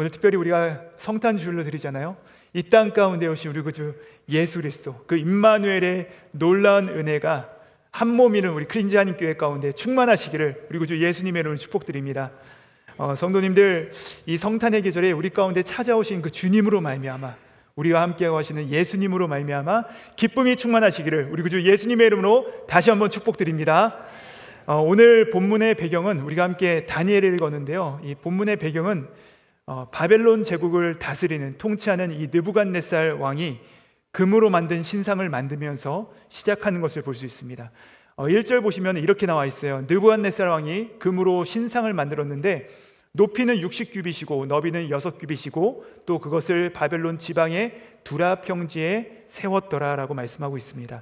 오늘 특별히 우리가 성탄 주일로 드리잖아요. 이 땅 가운데 오신 우리 구주 예수 그리스도, 그 임마누엘의 놀라운 은혜가 한 몸이는 우리 크린지 한인 교회 가운데 충만하시기를 우리 구주 예수님의 이름으로 축복드립니다. 성도님들, 이 성탄의 계절에 우리 가운데 찾아오신 그 주님으로 말미암아, 우리와 함께하고 하시는 예수님으로 말미암아 기쁨이 충만하시기를 우리 구주 예수님의 이름으로 다시 한번 축복드립니다. 오늘 본문의 배경은 우리가 함께 다니엘을 읽었는데요, 이 본문의 배경은 바벨론 제국을 다스리는, 통치하는 이 느부갓네살 왕이 금으로 만든 신상을 만들면서 시작하는 것을 볼 수 있습니다. 1절 보시면 이렇게 나와 있어요. 느부갓네살 왕이 금으로 신상을 만들었는데 높이는 60규빗이고 너비는 6규빗이고 또 그것을 바벨론 지방의 두라 평지에 세웠더라 라고 말씀하고 있습니다.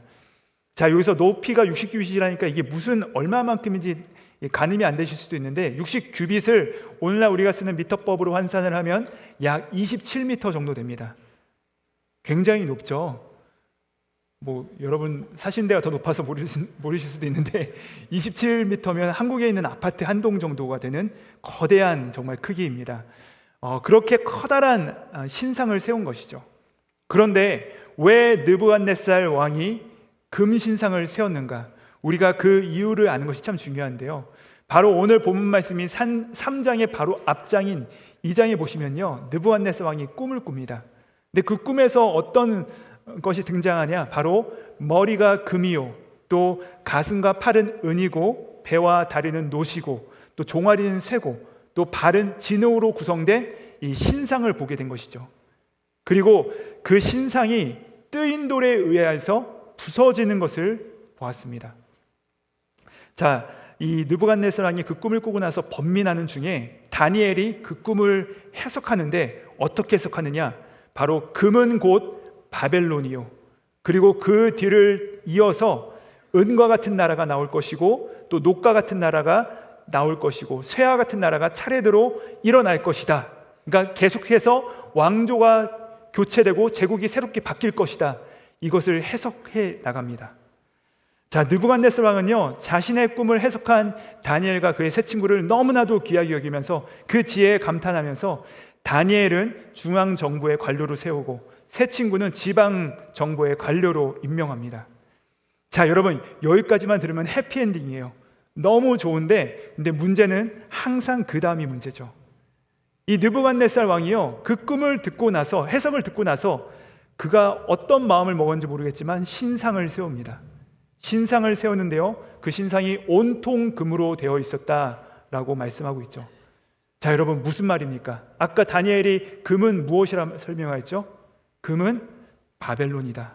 자, 여기서 높이가 60규빗이라니까 이게 무슨 얼마만큼인지 가늠이 안 되실 수도 있는데, 60규빗을 오늘날 우리가 쓰는 미터법으로 환산을 하면 약 27m 정도 됩니다. 굉장히 높죠. 여러분 사신 데가 더 높아서 모르실 수도 있는데 27m면 한국에 있는 아파트 한 동 정도가 되는 거대한 정말 크기입니다. 그렇게 커다란 신상을 세운 것이죠. 그런데 왜 느부갓네살 왕이 금신상을 세웠는가? 우리가 그 이유를 아는 것이 참 중요한데요, 바로 오늘 본문 말씀이 3장의 바로 앞장인 2장에 보시면요, 느부갓네살 왕이 꿈을 꿉니다. 근데 그 꿈에서 어떤 것이 등장하냐? 바로 머리가 금이요, 또 가슴과 팔은 은이고 배와 다리는 노시고 또 종아리는 쇠고 또 발은 진흙으로 구성된 이 신상을 보게 된 것이죠. 그리고 그 신상이 뜨인 돌에 의해서 부서지는 것을 보았습니다. 자, 이 느부갓네살 왕이 그 꿈을 꾸고 나서 번민하는 중에 다니엘이 그 꿈을 해석하는데 어떻게 해석하느냐? 바로 금은 곧 바벨론이요, 그리고 그 뒤를 이어서 은과 같은 나라가 나올 것이고 또 녹과 같은 나라가 나올 것이고 쇠와 같은 나라가 차례대로 일어날 것이다. 그러니까 계속해서 왕조가 교체되고 제국이 새롭게 바뀔 것이다. 이것을 해석해 나갑니다. 자, 느부갓네살 왕은요, 자신의 꿈을 해석한 다니엘과 그의 세 친구를 너무나도 귀하게 여기면서 그 지혜에 감탄하면서 다니엘은 중앙정부의 관료로 세우고 세 친구는 지방정부의 관료로 임명합니다. 자, 여러분, 여기까지만 들으면 해피엔딩이에요. 너무 좋은데, 근데 문제는 항상 그 다음이 문제죠. 이 느부갓네살 왕이요, 그 꿈을 듣고 나서, 해석을 듣고 나서 그가 어떤 마음을 먹었는지 모르겠지만 신상을 세웁니다. 신상을 세우는데요, 그 신상이 온통 금으로 되어 있었다라고 말씀하고 있죠. 자, 여러분, 무슨 말입니까? 아까 다니엘이 금은 무엇이라 설명했죠? 금은 바벨론이다.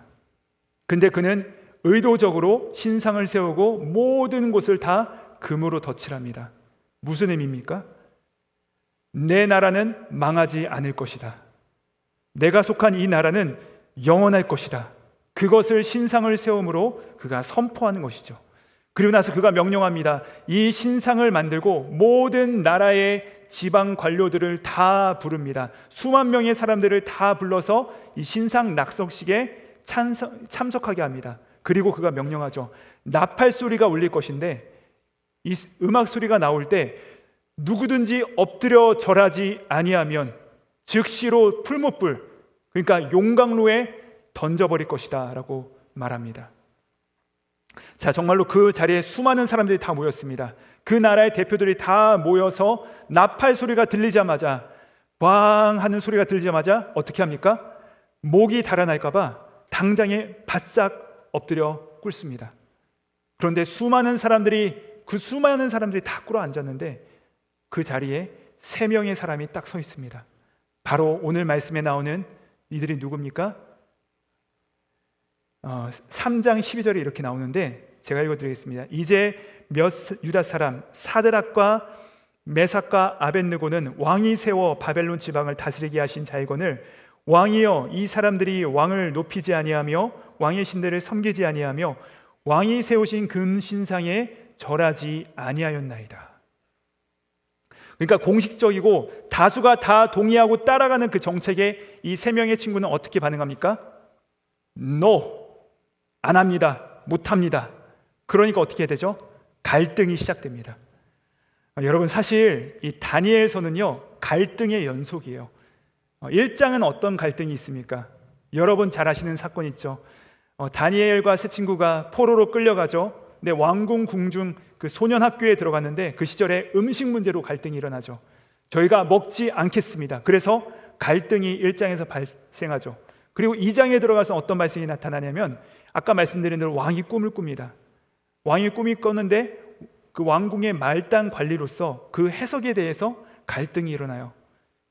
근데 그는 의도적으로 신상을 세우고 모든 곳을 다 금으로 덧칠합니다. 무슨 의미입니까? 내 나라는 망하지 않을 것이다. 내가 속한 이 나라는 영원할 것이다. 그것을 신상을 세움으로 그가 선포하는 것이죠. 그리고 나서 그가 명령합니다. 이 신상을 만들고 모든 나라의 지방 관료들을 다 부릅니다. 수만 명의 사람들을 다 불러서 이 신상 낙석식에 참석하게 합니다. 그리고 그가 명령하죠. 나팔 소리가 울릴 것인데 이 음악 소리가 나올 때 누구든지 엎드려 절하지 아니하면 즉시로 풀무불, 그러니까 용광로에 던져버릴 것이다 라고 말합니다. 자, 정말로 그 자리에 수많은 사람들이 다 모였습니다. 그 나라의 대표들이 다 모여서 나팔 소리가 들리자마자, 왕 하는 소리가 들리자마자 어떻게 합니까? 목이 달아날까봐 당장에 바싹 엎드려 꿇습니다. 그런데 수많은 사람들이 다 꿇어 앉았는데 그 자리에 3명의 사람이 딱 서 있습니다. 바로 오늘 말씀에 나오는 이들이 누굽니까? 3장 12절에 이렇게 나오는데 제가 읽어드리겠습니다. 이제 몇 유다 사람 사드락과 메삭과 아벳느고는 왕이 세워 바벨론 지방을 다스리게 하신 자이거늘 왕이여, 이 사람들이 왕을 높이지 아니하며 왕의 신들을 섬기지 아니하며 왕이 세우신 금신상에 절하지 아니하였나이다. 그러니까 공식적이고 다수가 다 동의하고 따라가는 그 정책에 이 3명의 친구는 어떻게 반응합니까? No, 안 합니다. 못 합니다. 그러니까 어떻게 되죠? 갈등이 시작됩니다. 여러분, 사실 이 다니엘서는요 갈등의 연속이에요. 1장은 어떤 갈등이 있습니까? 여러분 잘 아시는 사건 있죠. 다니엘과 세 친구가 포로로 끌려가죠. 근데 왕궁 궁중 그 소년 학교에 들어갔는데 그 시절에 음식 문제로 갈등이 일어나죠. 저희가 먹지 않겠습니다. 그래서 갈등이 1장에서 발생하죠. 그리고 2장에 들어가서 어떤 발생이 나타나냐면 아까 말씀드린 대로 왕이 꿈을 꿉니다. 왕이 꿈이 꿨는데 그 왕궁의 말단 관리로서 그 해석에 대해서 갈등이 일어나요.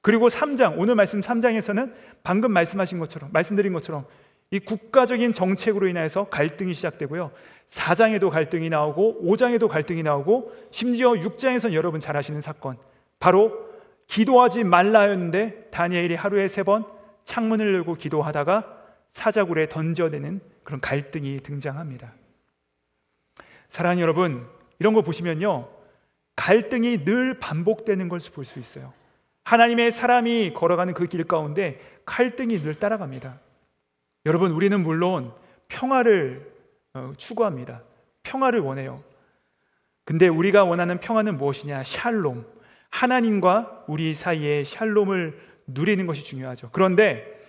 그리고 3장, 오늘 말씀 3장에서는 방금 말씀드린 것처럼 이 국가적인 정책으로 인해서 갈등이 시작되고요. 4장에도 갈등이 나오고 5장에도 갈등이 나오고 심지어 6장에서는 여러분 잘 아시는 사건, 바로 기도하지 말라였는데 다니엘이 하루에 3번 창문을 열고 기도하다가 사자굴에 던져내는 그런 갈등이 등장합니다. 사랑하는 여러분, 이런 거 보시면요, 갈등이 늘 반복되는 걸 볼 수 있어요. 하나님의 사람이 걸어가는 그 길 가운데 갈등이 늘 따라갑니다. 여러분, 우리는 물론 평화를 추구합니다. 평화를 원해요. 근데 우리가 원하는 평화는 무엇이냐? 샬롬, 하나님과 우리 사이의 샬롬을 누리는 것이 중요하죠. 그런데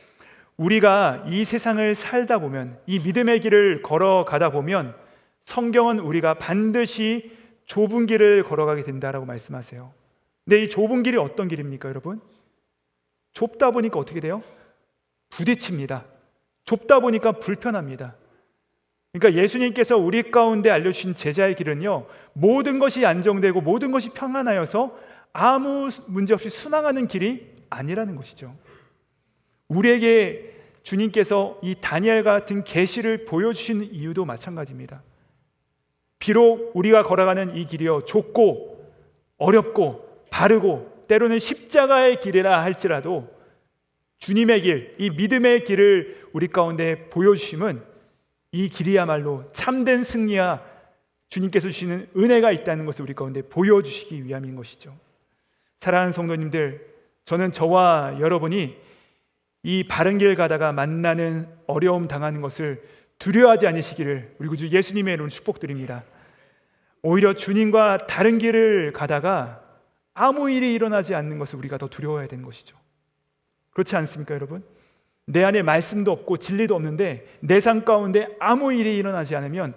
우리가 이 세상을 살다 보면, 이 믿음의 길을 걸어가다 보면 성경은 우리가 반드시 좁은 길을 걸어가게 된다라고 말씀하세요. 근데 이 좁은 길이 어떤 길입니까, 여러분? 좁다 보니까 어떻게 돼요? 부딪힙니다. 좁다 보니까 불편합니다. 그러니까 예수님께서 우리 가운데 알려주신 제자의 길은요, 모든 것이 안정되고 모든 것이 평안하여서 아무 문제 없이 순항하는 길이 아니라는 것이죠. 우리에게 주님께서 이 다니엘 같은 계시를 보여주신 이유도 마찬가지입니다. 비록 우리가 걸어가는 이 길이요, 좁고 어렵고 바르고 때로는 십자가의 길이라 할지라도 주님의 길, 이 믿음의 길을 우리 가운데 보여주심은 이 길이야말로 참된 승리와 주님께서 주시는 은혜가 있다는 것을 우리 가운데 보여주시기 위함인 것이죠. 사랑하는 성도님들, 저는 저와 여러분이 이 바른 길 가다가 만나는 어려움 당하는 것을 두려워하지 않으시기를 우리 구주 예수님의 이름으로 축복드립니다. 오히려 주님과 다른 길을 가다가 아무 일이 일어나지 않는 것을 우리가 더 두려워해야 되는 것이죠. 그렇지 않습니까, 여러분? 내 안에 말씀도 없고 진리도 없는데 내 삶 가운데 아무 일이 일어나지 않으면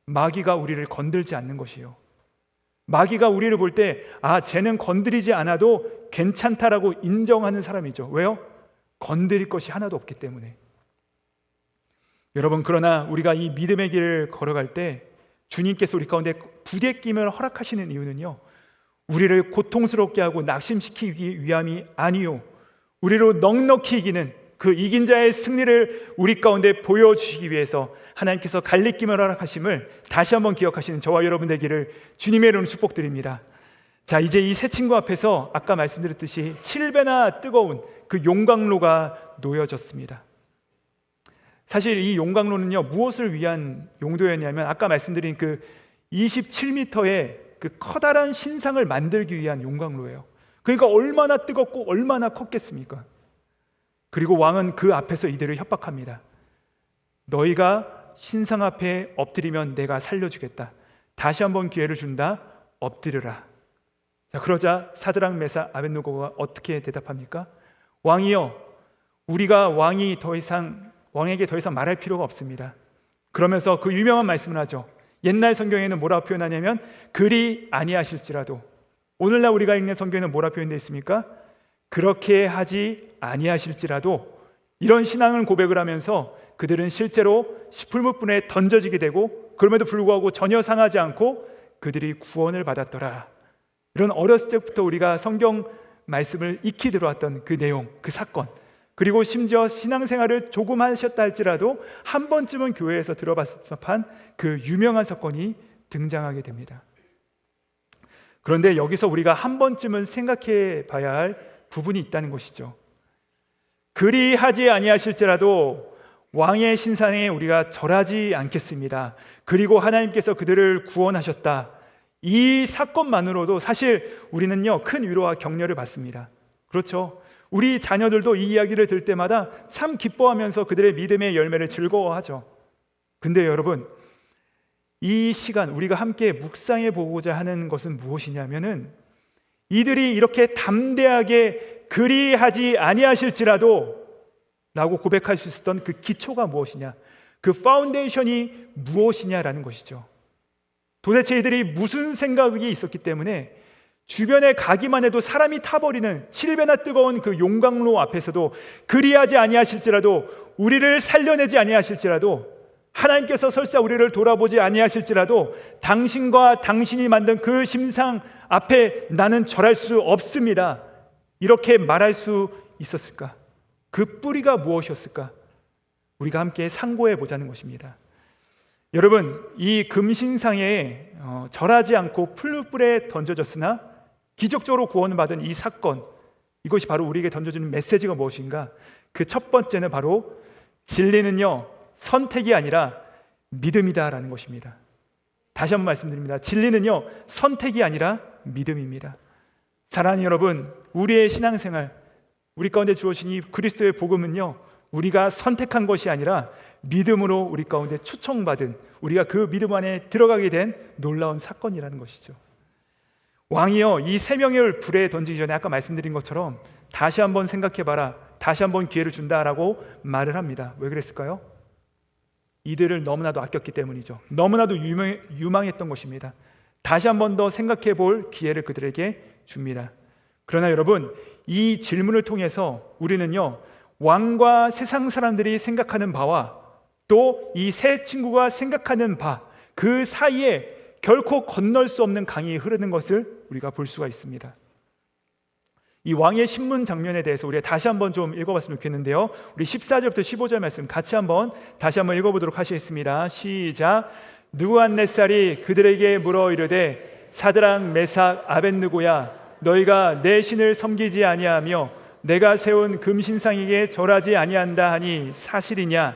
마귀가 우리를 건들지 않는 것이에요. 마귀가 우리를 볼 때 쟤는 건드리지 않아도 괜찮다라고 인정하는 사람이죠. 왜요? 건드릴 것이 하나도 없기 때문에. 여러분, 그러나 우리가 이 믿음의 길을 걸어갈 때 주님께서 우리 가운데 부대낌을 허락하시는 이유는요, 우리를 고통스럽게 하고 낙심시키기 위함이 아니요, 우리로 넉넉히 이기는 그 이긴 자의 승리를 우리 가운데 보여주시기 위해서 하나님께서 갈리낌을 허락하심을 다시 한번 기억하시는 저와 여러분 되기를 주님의 이름으로 축복드립니다. 자, 이제 이 세 친구 앞에서 아까 말씀드렸듯이 7배나 뜨거운 그 용광로가 놓여졌습니다. 사실 이 용광로는요, 무엇을 위한 용도였냐면 아까 말씀드린 그 27m의 그 커다란 신상을 만들기 위한 용광로예요. 그러니까 얼마나 뜨겁고 얼마나 컸겠습니까? 그리고 왕은 그 앞에서 이들을 협박합니다. 너희가 신상 앞에 엎드리면 내가 살려주겠다. 다시 한번 기회를 준다. 엎드려라. 자, 그러자 사드락, 메삭, 아벳느고가 어떻게 대답합니까? 왕이여, 우리가 왕에게 더 이상 말할 필요가 없습니다. 그러면서 그 유명한 말씀을 하죠. 옛날 성경에는 뭐라고 표현하냐면 그리 아니하실지라도, 오늘날 우리가 읽는 성경에는 뭐라고 표현되어 있습니까? 그렇게 하지 아니하실지라도. 이런 신앙을 고백을 하면서 그들은 실제로 시풀무불에 던져지게 되고 그럼에도 불구하고 전혀 상하지 않고 그들이 구원을 받았더라. 이런 어렸을 때부터 우리가 성경 말씀을 익히 들어왔던 그 내용, 그 사건, 그리고 심지어 신앙생활을 조금 하셨다 할지라도 한 번쯤은 교회에서 들어봤을 법한 그 유명한 사건이 등장하게 됩니다. 그런데 여기서 우리가 한 번쯤은 생각해 봐야 할 부분이 있다는 것이죠. 그리 하지 아니하실지라도 왕의 신상에 우리가 절하지 않겠습니다. 그리고 하나님께서 그들을 구원하셨다. 이 사건만으로도 사실 우리는요, 큰 위로와 격려를 받습니다. 그렇죠? 우리 자녀들도 이 이야기를 들을 때마다 참 기뻐하면서 그들의 믿음의 열매를 즐거워하죠. 근데 여러분, 이 시간 우리가 함께 묵상해 보고자 하는 것은 무엇이냐면은 이들이 이렇게 담대하게 그리하지 아니하실지라도 라고 고백할 수 있었던 그 기초가 무엇이냐, 그 파운데이션이 무엇이냐라는 것이죠. 도대체 이들이 무슨 생각이 있었기 때문에 주변에 가기만 해도 사람이 타버리는 7배나 뜨거운 그 용광로 앞에서도 그리하지 아니하실지라도, 우리를 살려내지 아니하실지라도, 하나님께서 설사 우리를 돌아보지 아니하실지라도 당신과 당신이 만든 그 심상 앞에 나는 절할 수 없습니다, 이렇게 말할 수 있었을까? 그 뿌리가 무엇이었을까? 우리가 함께 상고해 보자는 것입니다. 여러분, 이 금신상에 절하지 않고 풀무불에 던져졌으나 기적적으로 구원을 받은 이 사건, 이것이 바로 우리에게 던져주는 메시지가 무엇인가? 그 첫 번째는 바로 진리는요, 선택이 아니라 믿음이다라는 것입니다. 다시 한번 말씀드립니다. 진리는요, 선택이 아니라 믿음입니다. 사랑하는 여러분, 우리의 신앙생활, 우리 가운데 주어진 이 그리스도의 복음은요, 우리가 선택한 것이 아니라 믿음으로 우리 가운데 초청받은, 우리가 그 믿음 안에 들어가게 된 놀라운 사건이라는 것이죠. 왕이요, 이 세 명을 불에 던지기 전에 아까 말씀드린 것처럼 다시 한번 생각해봐라, 다시 한번 기회를 준다라고 말을 합니다. 왜 그랬을까요? 이들을 너무나도 아꼈기 때문이죠. 너무나도 유망했던 것입니다. 다시 한번 더 생각해 볼 기회를 그들에게 줍니다. 그러나 여러분, 이 질문을 통해서 우리는요, 왕과 세상 사람들이 생각하는 바와 또 이 세 친구가 생각하는 바, 그 사이에 결코 건널 수 없는 강이 흐르는 것을 우리가 볼 수가 있습니다. 이 왕의 신문 장면에 대해서 우리가 다시 한번 좀 읽어봤으면 좋겠는데요, 우리 14절부터 15절 말씀 같이 한번 다시 한번 읽어보도록 하시겠습니다. 시작. 느부갓네살이 그들에게 물어 이르되 사드락 메삭 아벳느고야, 너희가 내 신을 섬기지 아니하며 내가 세운 금신상에게 절하지 아니한다 하니 사실이냐?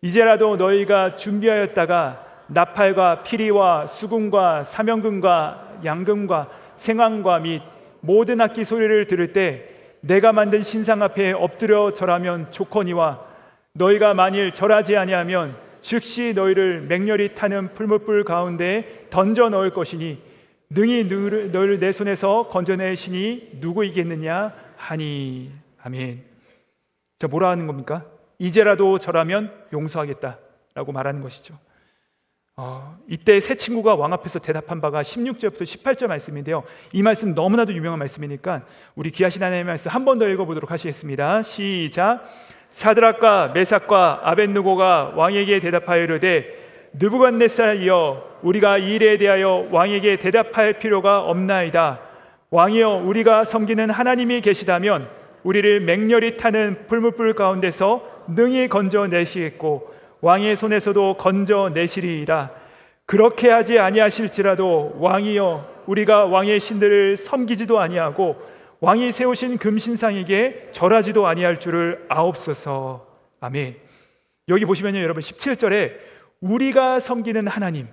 이제라도 너희가 준비하였다가 나팔과 피리와 수금과 사명금과 양금과 생황과 및 모든 악기 소리를 들을 때 내가 만든 신상 앞에 엎드려 절하면 좋거니와, 너희가 만일 절하지 아니하면 즉시 너희를 맹렬히 타는 풀무불 가운데 던져 넣을 것이니 능히 너희를 내 손에서 건져낼 신이 누구이겠느냐 하니. 아멘. 자, 뭐라 하는 겁니까? 이제라도 절하면 용서하겠다라고 말하는 것이죠. 이때 세 친구가 왕 앞에서 대답한 바가 16절부터 18절 말씀인데요, 이 말씀 너무나도 유명한 말씀이니까 우리 귀하신 하나님의 말씀 한 번 더 읽어보도록 하시겠습니다. 시작. 사드락과 메삭과 아벳느고가 왕에게 대답하여 이르되 느부갓네살이여, 우리가 이 일에 대하여 왕에게 대답할 필요가 없나이다. 왕이여, 우리가 섬기는 하나님이 계시다면 우리를 맹렬히 타는 풀무불 가운데서 능히 건져내시겠고 왕의 손에서도 건져내시리이다. 그렇게 하지 아니하실지라도 왕이여, 우리가 왕의 신들을 섬기지도 아니하고 왕이 세우신 금신상에게 절하지도 아니할 줄을 아옵소서. 아멘. 여기 보시면요, 여러분 17절에 우리가 섬기는 하나님,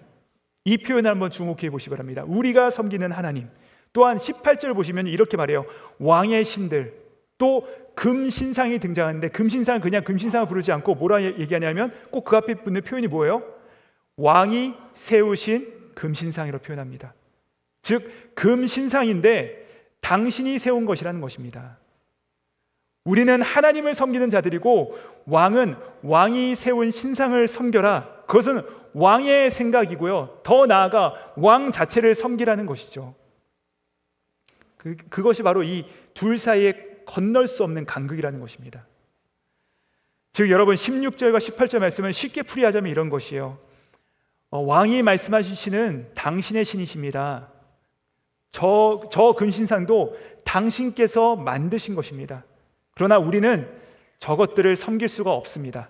이 표현을 한번 주목해 보시기 바랍니다. 우리가 섬기는 하나님. 또한 18절 보시면 이렇게 말해요. 왕의 신들, 또 금신상이 등장하는데 금신상은 그냥 금신상을 부르지 않고 뭐라 얘기하냐면 꼭 그 앞에 붙는 표현이 뭐예요? 왕이 세우신 금신상이라고 표현합니다. 즉 금신상인데 당신이 세운 것이라는 것입니다. 우리는 하나님을 섬기는 자들이고 왕은 왕이 세운 신상을 섬겨라, 그것은 왕의 생각이고요, 더 나아가 왕 자체를 섬기라는 것이죠. 그것이 바로 이 둘 사이에 건널 수 없는 간극이라는 것입니다. 즉 여러분 16절과 18절 말씀은 쉽게 풀이하자면 이런 것이에요. 왕이 말씀하신 신은 당신의 신이십니다. 저 금신상도 당신께서 만드신 것입니다. 그러나 우리는 저것들을 섬길 수가 없습니다.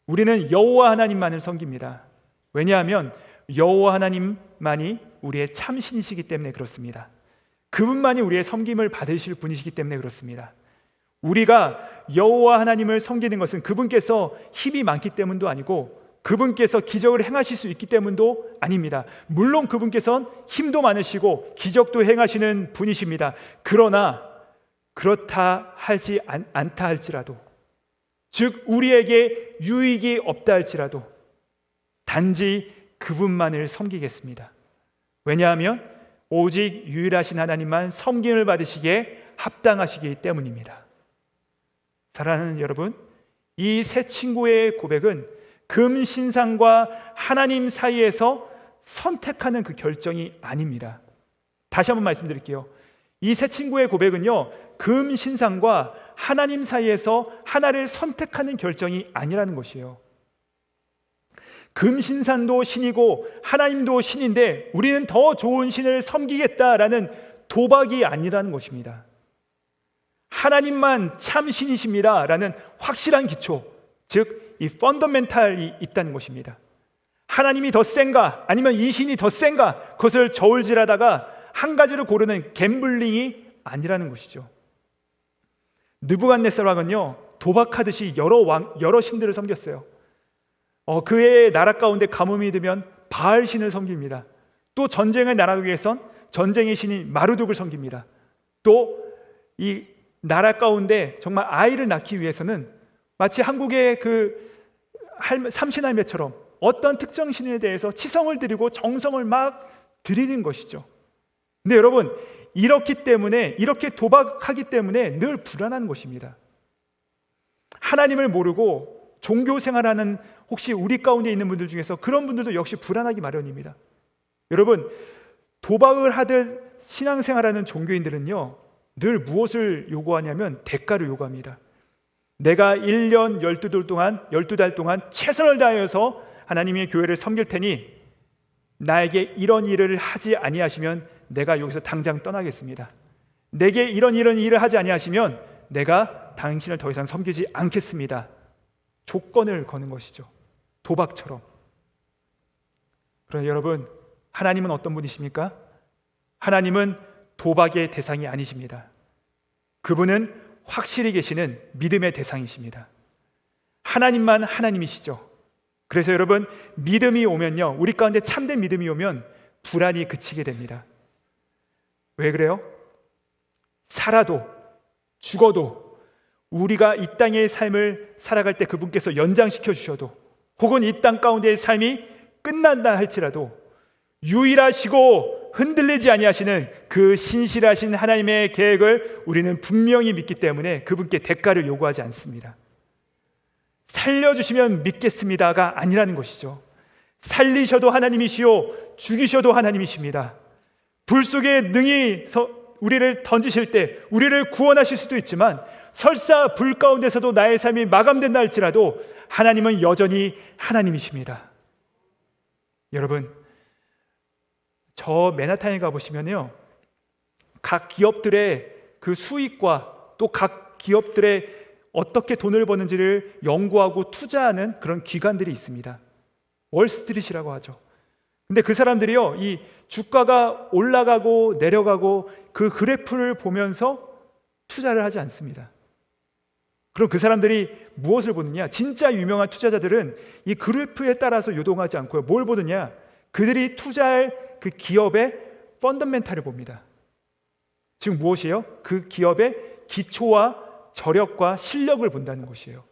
우리는 여호와 하나님만을 섬깁니다. 왜냐하면 여호와 하나님만이 우리의 참신이시기 때문에 그렇습니다. 그분만이 우리의 섬김을 받으실 분이시기 때문에 그렇습니다. 우리가 여호와 하나님을 섬기는 것은 그분께서 힘이 많기 때문도 아니고 그분께서 기적을 행하실 수 있기 때문도 아닙니다. 물론 그분께서는 힘도 많으시고 기적도 행하시는 분이십니다. 그러나 그렇다 하지 않다 할지라도, 즉 우리에게 유익이 없다 할지라도 단지 그분만을 섬기겠습니다. 왜냐하면 오직 유일하신 하나님만 섬김을 받으시기에 합당하시기 때문입니다. 사랑하는 여러분, 이 세 친구의 고백은 금신상과 하나님 사이에서 선택하는 그 결정이 아닙니다. 다시 한번 말씀드릴게요. 이 세 친구의 고백은요, 금신상과 하나님 사이에서 하나를 선택하는 결정이 아니라는 것이에요. 금신산도 신이고 하나님도 신인데 우리는 더 좋은 신을 섬기겠다라는 도박이 아니라는 것입니다. 하나님만 참 신이십니다 라는 확실한 기초, 즉 이 펀더멘탈이 있다는 것입니다. 하나님이 더 센가 아니면 이 신이 더 센가, 그것을 저울질하다가 한 가지를 고르는 갬블링이 아니라는 것이죠. 느부갓네살 왕은요, 도박하듯이 여러 신들을 섬겼어요. 그의 나라 가운데 가뭄이 들면 바알 신을 섬깁니다. 또 전쟁을 나라기 위해선 전쟁의 신인 마르둑을 섬깁니다. 또 이 나라 가운데 정말 아이를 낳기 위해서는 마치 한국의 그 삼신할매처럼 어떤 특정 신에 대해서 치성을 드리고 정성을 막 드리는 것이죠. 근데 여러분, 이렇게 도박하기 때문에 늘 불안한 것입니다. 하나님을 모르고 종교 생활하는 혹시 우리 가운데 있는 분들 중에서 그런 분들도 역시 불안하기 마련입니다. 여러분, 도박을 하듯 신앙생활하는 종교인들은요, 늘 무엇을 요구하냐면 대가를 요구합니다. 내가 1년 12달 동안 최선을 다하여서 하나님의 교회를 섬길 테니 나에게 이런 일을 하지 아니하시면 내가 여기서 당장 떠나겠습니다. 내게 이런 일을 하지 아니하시면 내가 당신을 더 이상 섬기지 않겠습니다. 조건을 거는 것이죠. 도박처럼. 그러나 여러분, 하나님은 어떤 분이십니까? 하나님은 도박의 대상이 아니십니다. 그분은 확실히 계시는 믿음의 대상이십니다. 하나님만 하나님이시죠. 그래서 여러분, 믿음이 오면요, 우리 가운데 참된 믿음이 오면 불안이 그치게 됩니다. 왜 그래요? 살아도 죽어도 우리가 이 땅의 삶을 살아갈 때 그분께서 연장시켜 주셔도, 혹은 이 땅 가운데의 삶이 끝난다 할지라도 유일하시고 흔들리지 아니하시는 그 신실하신 하나님의 계획을 우리는 분명히 믿기 때문에 그분께 대가를 요구하지 않습니다. 살려주시면 믿겠습니다가 아니라는 것이죠. 살리셔도 하나님이시요 죽이셔도 하나님이십니다. 불 속에 능히 우리를 던지실 때 우리를 구원하실 수도 있지만, 설사 불 가운데서도 나의 삶이 마감된다 할지라도 하나님은 여전히 하나님이십니다. 여러분, 저 맨하탄에 가보시면요, 각 기업들의 그 수익과 또 각 기업들의 어떻게 돈을 버는지를 연구하고 투자하는 그런 기관들이 있습니다. 월스트리트라고 하죠. 근데 그 사람들이요, 이 주가가 올라가고 내려가고 그 그래프를 보면서 투자를 하지 않습니다. 그럼 그 사람들이 무엇을 보느냐? 진짜 유명한 투자자들은 이 그래프에 따라서 요동하지 않고요, 뭘 보느냐? 그들이 투자할 그 기업의 펀더멘탈을 봅니다. 즉 무엇이에요? 그 기업의 기초와 저력과 실력을 본다는 것이에요.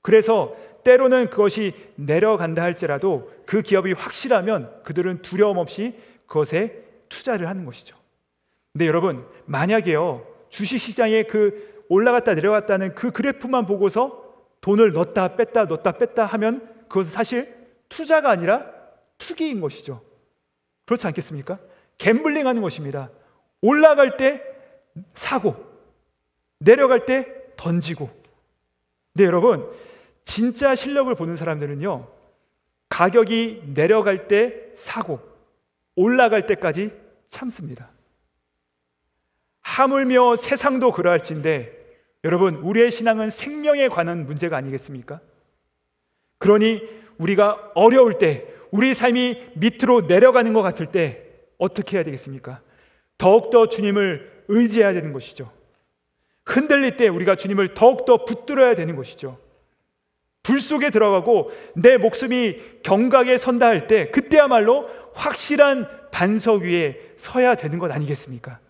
그래서 때로는 그것이 내려간다 할지라도 그 기업이 확실하면 그들은 두려움 없이 그것에 투자를 하는 것이죠. 근데 여러분, 만약에요, 주식시장에 그 올라갔다 내려갔다는 그 그래프만 보고서 돈을 넣었다 뺐다 하면 그것은 사실 투자가 아니라 투기인 것이죠. 그렇지 않겠습니까? 갬블링하는 것입니다. 올라갈 때 사고, 내려갈 때 던지고. 근데 여러분, 진짜 실력을 보는 사람들은요, 가격이 내려갈 때 사고, 올라갈 때까지 참습니다. 하물며 세상도 그러할진데, 여러분, 우리의 신앙은 생명에 관한 문제가 아니겠습니까? 그러니 우리가 어려울 때, 우리 삶이 밑으로 내려가는 것 같을 때 어떻게 해야 되겠습니까? 더욱더 주님을 의지해야 되는 것이죠. 흔들릴 때 우리가 주님을 더욱더 붙들어야 되는 것이죠. 불 속에 들어가고 내 목숨이 경각에 선다 할 때 그때야말로 확실한 반석 위에 서야 되는 것 아니겠습니까?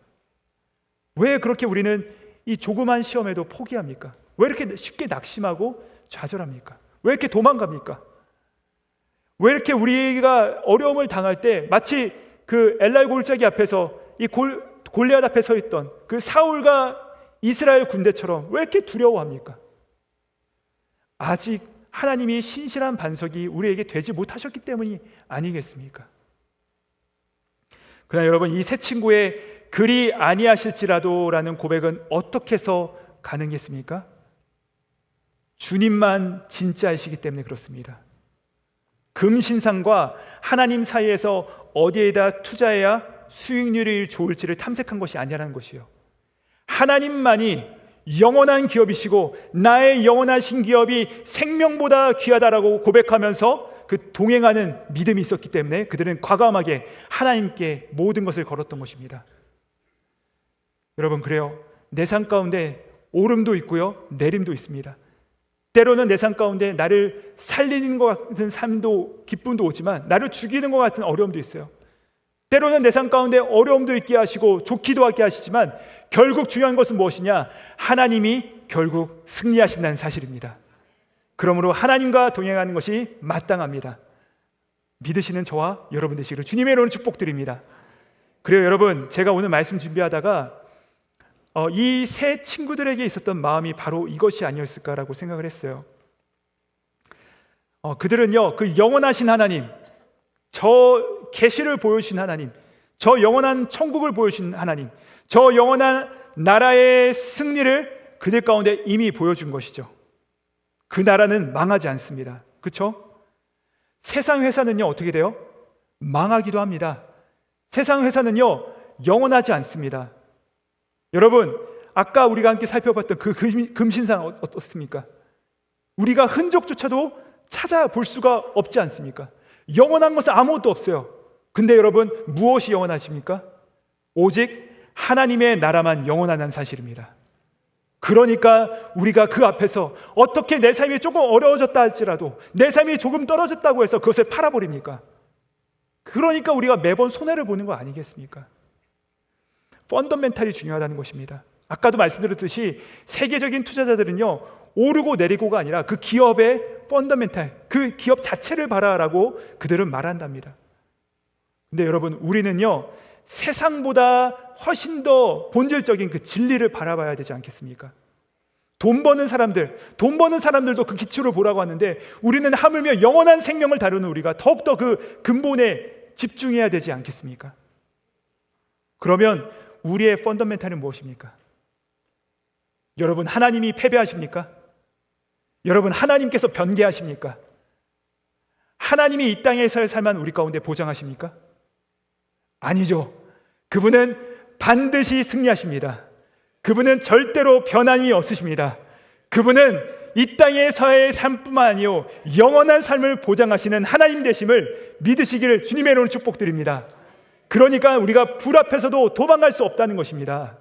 왜 그렇게 우리는 이 조그만 시험에도 포기합니까? 왜 이렇게 쉽게 낙심하고 좌절합니까? 왜 이렇게 도망갑니까? 왜 이렇게 우리가 어려움을 당할 때 마치 그 엘라의 골짜기 앞에서 이 골리앗 앞에 서 있던 그 사울과 이스라엘 군대처럼 왜 이렇게 두려워합니까? 아직 하나님이 신실한 반석이 우리에게 되지 못하셨기 때문이 아니겠습니까? 그러나 여러분, 이 세 친구의 그리 아니하실지라도 라는 고백은 어떻게 해서 가능했습니까? 주님만 진짜이시기 때문에 그렇습니다. 금신상과 하나님 사이에서 어디에다 투자해야 수익률이 좋을지를 탐색한 것이 아니라는 것이요, 하나님만이 영원한 기업이시고 나의 영원하신 기업이 생명보다 귀하다라고 고백하면서 그 동행하는 믿음이 있었기 때문에 그들은 과감하게 하나님께 모든 것을 걸었던 것입니다. 여러분, 그래요. 내 삶 가운데 오름도 있고요, 내림도 있습니다. 때로는 내 삶 가운데 나를 살리는 것 같은 삶도, 기쁨도 오지만 나를 죽이는 것 같은 어려움도 있어요. 때로는 내 삶 가운데 어려움도 있게 하시고 좋기도 하게 하시지만 결국 중요한 것은 무엇이냐? 하나님이 결국 승리하신다는 사실입니다. 그러므로 하나님과 동행하는 것이 마땅합니다. 믿으시는 저와 여러분 되시기를 주님의 이름으로 축복드립니다. 그래요, 여러분, 제가 오늘 말씀 준비하다가 이 세 친구들에게 있었던 마음이 바로 이것이 아니었을까라고 생각을 했어요. 그들은요, 그 영원하신 하나님, 저 계시를 보여주신 하나님, 저 영원한 천국을 보여주신 하나님, 저 영원한 나라의 승리를 그들 가운데 이미 보여준 것이죠. 그 나라는 망하지 않습니다. 그렇죠? 세상 회사는요, 어떻게 돼요? 망하기도 합니다. 세상 회사는요, 영원하지 않습니다. 여러분, 아까 우리가 함께 살펴봤던 그 금신상 어떻습니까? 우리가 흔적조차도 찾아볼 수가 없지 않습니까? 영원한 것은 아무것도 없어요. 근데 여러분, 무엇이 영원하십니까? 오직 하나님의 나라만 영원하다는 사실입니다. 그러니까 우리가 그 앞에서 어떻게 내 삶이 조금 어려워졌다 할지라도, 내 삶이 조금 떨어졌다고 해서 그것을 팔아버립니까? 그러니까 우리가 매번 손해를 보는 거 아니겠습니까? 펀더멘탈이 중요하다는 것입니다. 아까도 말씀드렸듯이 세계적인 투자자들은요, 오르고 내리고가 아니라 그 기업의 펀더멘탈, 그 기업 자체를 봐라라고 그들은 말한답니다. 근데 여러분, 우리는요, 세상보다 훨씬 더 본질적인 그 진리를 바라봐야 되지 않겠습니까? 돈 버는 사람들도 그 기초를 보라고 하는데, 우리는 하물며 영원한 생명을 다루는 우리가 더욱더 그 근본에 집중해야 되지 않겠습니까? 그러면 우리의 펀더멘탈은 무엇입니까? 여러분, 하나님이 패배하십니까? 여러분, 하나님께서 변개하십니까? 하나님이 이 땅에서의 삶만 우리 가운데 보장하십니까? 아니죠. 그분은 반드시 승리하십니다. 그분은 절대로 변함이 없으십니다. 그분은 이 땅에서의 삶뿐만 아니요, 영원한 삶을 보장하시는 하나님 되심을 믿으시기를 주님의 이름으로 축복드립니다. 그러니까 우리가 불 앞에서도 도망갈 수 없다는 것입니다.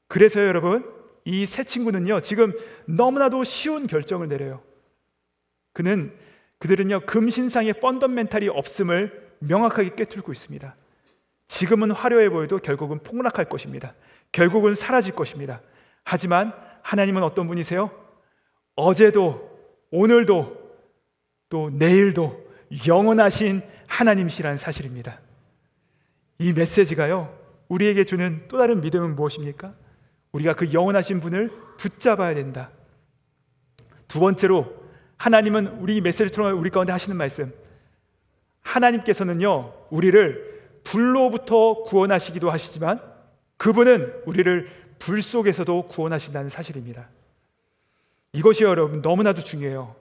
그래서 여러분, 이 세 친구는요, 지금 너무나도 쉬운 결정을 내려요. 그들은요, 금신상의 펀더멘탈이 없음을 명확하게 꿰뚫고 있습니다. 지금은 화려해 보여도 결국은 폭락할 것입니다. 결국은 사라질 것입니다. 하지만 하나님은 어떤 분이세요? 어제도 오늘도 또 내일도 영원하신 하나님이시라는 사실입니다. 이 메시지가요, 우리에게 주는 또 다른 믿음은 무엇입니까? 우리가 그 영원하신 분을 붙잡아야 된다. 두 번째로, 하나님은 우리 메시지를 통해 우리 가운데 하시는 말씀, 하나님께서는요, 우리를 불로부터 구원하시기도 하시지만 그분은 우리를 불 속에서도 구원하신다는 사실입니다. 이것이 여러분 너무나도 중요해요.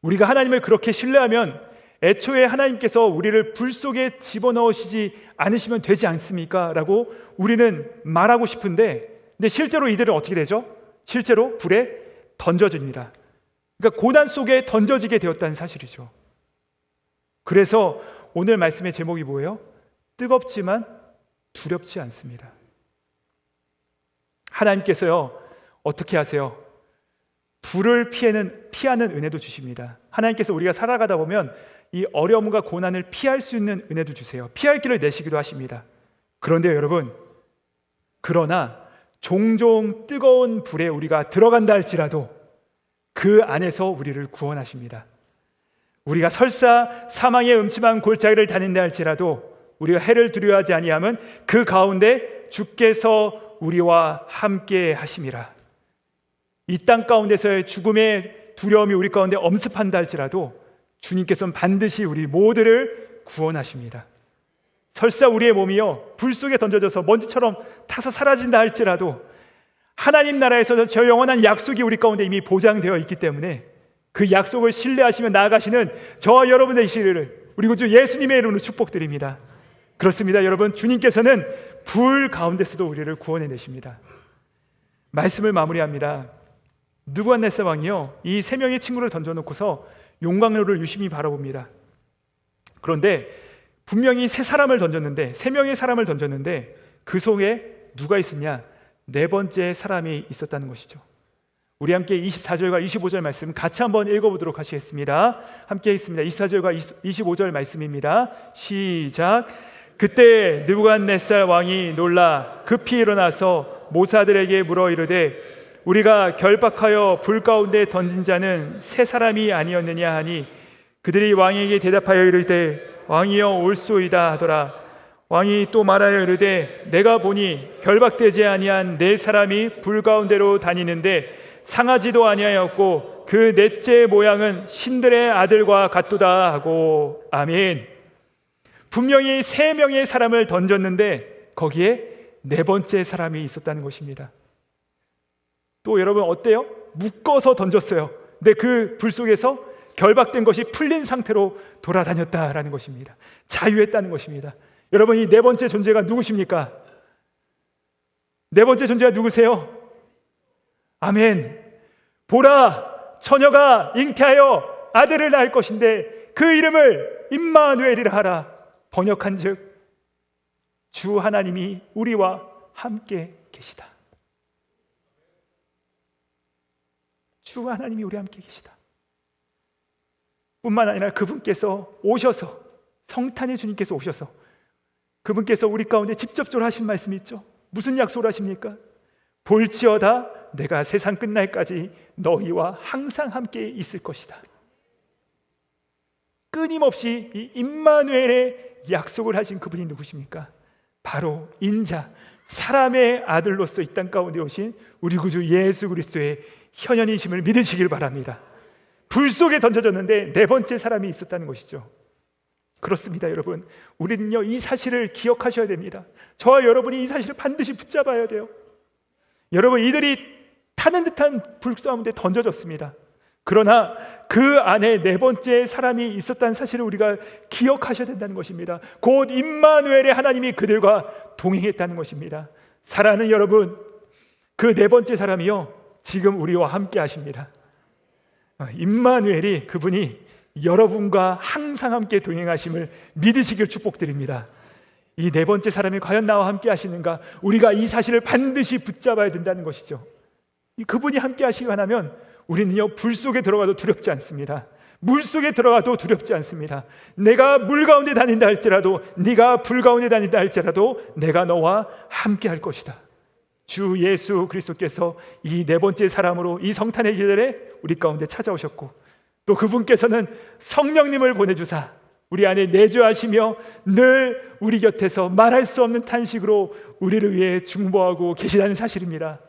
우리가 하나님을 그렇게 신뢰하면 애초에 하나님께서 우리를 불 속에 집어넣으시지 않으시면 되지 않습니까? 라고 우리는 말하고 싶은데, 근데 실제로 이들은 어떻게 되죠? 실제로 불에 던져집니다. 그러니까 고난 속에 던져지게 되었다는 사실이죠. 그래서 오늘 말씀의 제목이 뭐예요? 뜨겁지만 두렵지 않습니다. 하나님께서요, 어떻게 하세요? 불을 피하는 은혜도 주십니다. 하나님께서 우리가 살아가다 보면 이 어려움과 고난을 피할 수 있는 은혜도 주세요. 피할 길을 내시기도 하십니다. 그런데 여러분, 그러나 종종 뜨거운 불에 우리가 들어간다 할지라도 그 안에서 우리를 구원하십니다. 우리가 설사 사망의 음침한 골짜기를 다닌다 할지라도 우리가 해를 두려워하지 아니하면 그 가운데 주께서 우리와 함께 하심이라. 이 땅 가운데서의 죽음의 두려움이 우리 가운데 엄습한다 할지라도 주님께서는 반드시 우리 모두를 구원하십니다. 설사 우리의 몸이요 불 속에 던져져서 먼지처럼 타서 사라진다 할지라도 하나님 나라에서 저 영원한 약속이 우리 가운데 이미 보장되어 있기 때문에 그 약속을 신뢰하시며 나아가시는 저와 여러분 되시기를 우리 구주 예수님의 이름으로 축복드립니다. 그렇습니다. 여러분, 주님께서는 불 가운데서도 우리를 구원해내십니다. 말씀을 마무리합니다. 느부갓네살 왕이요 이 세 명의 친구를 던져놓고서 용광로를 유심히 바라봅니다. 그런데 분명히 세 명의 사람을 던졌는데 그 속에 누가 있었냐? 네 번째 사람이 있었다는 것이죠. 우리 함께 24절과 25절 말씀 같이 한번 읽어보도록 하시겠습니다. 함께 있습니다. 24절과 25절 말씀입니다. 시작. 그때 느부갓네살 왕이 놀라 급히 일어나서 모사들에게 물어 이르되 우리가 결박하여 불 가운데 던진 자는 세 사람이 아니었느냐 하니 그들이 왕에게 대답하여 이르되 왕이여 올소이다 하더라. 왕이 또 말하여 이르되 내가 보니 결박되지 아니한 네 사람이 불 가운데로 다니는데 상하지도 아니하였고 그 넷째 모양은 신들의 아들과 같도다 하고. 아멘. 분명히 세 명의 사람을 던졌는데 거기에 네 번째 사람이 있었다는 것입니다. 또 여러분 어때요? 묶어서 던졌어요. 근데 그 불 속에서 결박된 것이 풀린 상태로 돌아다녔다라는 것입니다. 자유했다는 것입니다. 여러분, 이 네 번째 존재가 누구십니까? 네 번째 존재가 누구세요? 아멘. 보라, 처녀가 잉태하여 아들을 낳을 것인데 그 이름을 임마누엘이라 하라. 번역한즉 주 하나님이 우리와 함께 계시다. 주 하나님이 우리와 함께 계시다. 뿐만 아니라 그분께서 오셔서, 성탄의 주님께서 오셔서 그분께서 우리 가운데 직접적으로 하신 말씀이 있죠. 무슨 약속을 하십니까? 볼지어다 내가 세상 끝날까지 너희와 항상 함께 있을 것이다. 끊임없이 이 임마누엘의 약속을 하신 그분이 누구십니까? 바로 인자, 사람의 아들로서 이 땅 가운데 오신 우리 구주 예수 그리스도의 현현이심을 믿으시길 바랍니다. 불 속에 던져졌는데 네 번째 사람이 있었다는 것이죠. 그렇습니다. 여러분, 우리는요 이 사실을 기억하셔야 됩니다. 저와 여러분이 이 사실을 반드시 붙잡아야 돼요. 여러분, 이들이 타는 듯한 불싸움에 던져졌습니다. 그러나 그 안에 네 번째 사람이 있었다는 사실을 우리가 기억하셔야 된다는 것입니다. 곧 임마누엘의 하나님이 그들과 동행했다는 것입니다. 사랑하는 여러분, 그 네 번째 사람이요 지금 우리와 함께 하십니다. 임마누엘이, 그분이 여러분과 항상 함께 동행하심을 믿으시길 축복드립니다. 이 네 번째 사람이 과연 나와 함께 하시는가? 우리가 이 사실을 반드시 붙잡아야 된다는 것이죠. 그분이 함께 하시기만 하면 우리는요 불 속에 들어가도 두렵지 않습니다. 물 속에 들어가도 두렵지 않습니다. 내가 물 가운데 다닌다 할지라도, 네가 불 가운데 다닌다 할지라도 내가 너와 함께 할 것이다. 주 예수 그리스도께서 이 네 번째 사람으로 이 성탄의 계절에 우리 가운데 찾아오셨고, 또 그분께서는 성령님을 보내주사 우리 안에 내주하시며 늘 우리 곁에서 말할 수 없는 탄식으로 우리를 위해 중보하고 계시다는 사실입니다.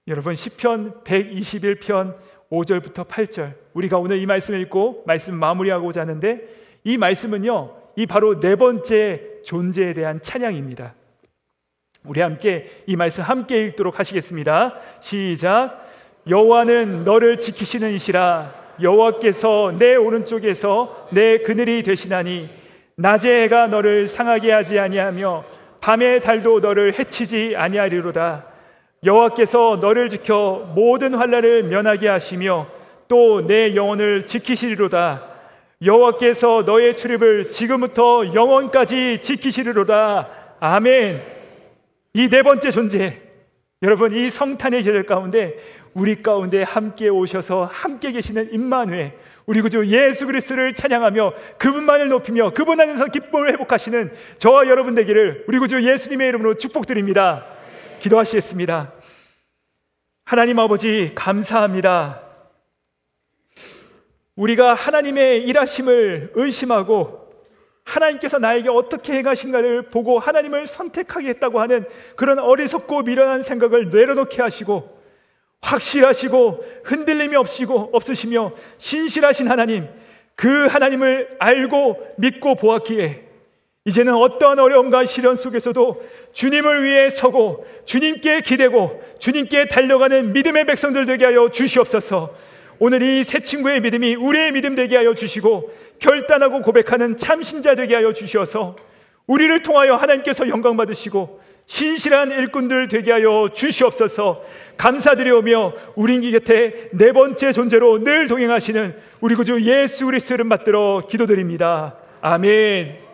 여러분, 시편 121편 5절부터 8절, 우리가 오늘 이 말씀을 읽고 말씀 마무리하고자 하는데, 이 말씀은요 이 바로 네 번째 존재에 대한 찬양입니다. 우리 함께 이 말씀 함께 읽도록 하시겠습니다. 시작. 여호와는 너를 지키시는 이시라. 여호와께서 내 오른쪽에서 내 그늘이 되시나니 낮의 해가 너를 상하게 하지 아니하며 밤의 달도 너를 해치지 아니하리로다. 여호와께서 너를 지켜 모든 환난을 면하게 하시며 또 내 영혼을 지키시리로다. 여호와께서 너의 출입을 지금부터 영원까지 지키시리로다. 아멘. 이 네 번째 존재, 여러분, 이 성탄의 계절 가운데 우리 가운데 함께 오셔서 함께 계시는 임마누엘, 우리 구주 예수 그리스도를 찬양하며 그분만을 높이며 그분 안에서 기쁨을 회복하시는 저와 여러분 되기를 우리 구주 예수님의 이름으로 축복드립니다. 기도하시겠습니다. 하나님 아버지, 감사합니다. 우리가 하나님의 일하심을 의심하고 하나님께서 나에게 어떻게 행하신가를 보고 하나님을 선택하겠다고 하는 그런 어리석고 미련한 생각을 내려놓게 하시고, 확실하시고 흔들림이 없으시며 신실하신 하나님, 그 하나님을 알고 믿고 보았기에 이제는 어떠한 어려움과 시련 속에서도 주님을 위해 서고 주님께 기대고 주님께 달려가는 믿음의 백성들 되게 하여 주시옵소서. 오늘 이 새 친구의 믿음이 우리의 믿음 되게 하여 주시고 결단하고 고백하는 참신자 되게 하여 주셔서 우리를 통하여 하나님께서 영광 받으시고 신실한 일꾼들 되게 하여 주시옵소서. 감사드리오며 우리 곁에 네 번째 존재로 늘 동행하시는 우리 구주 예수 그리스도를 받들어 기도드립니다. 아멘.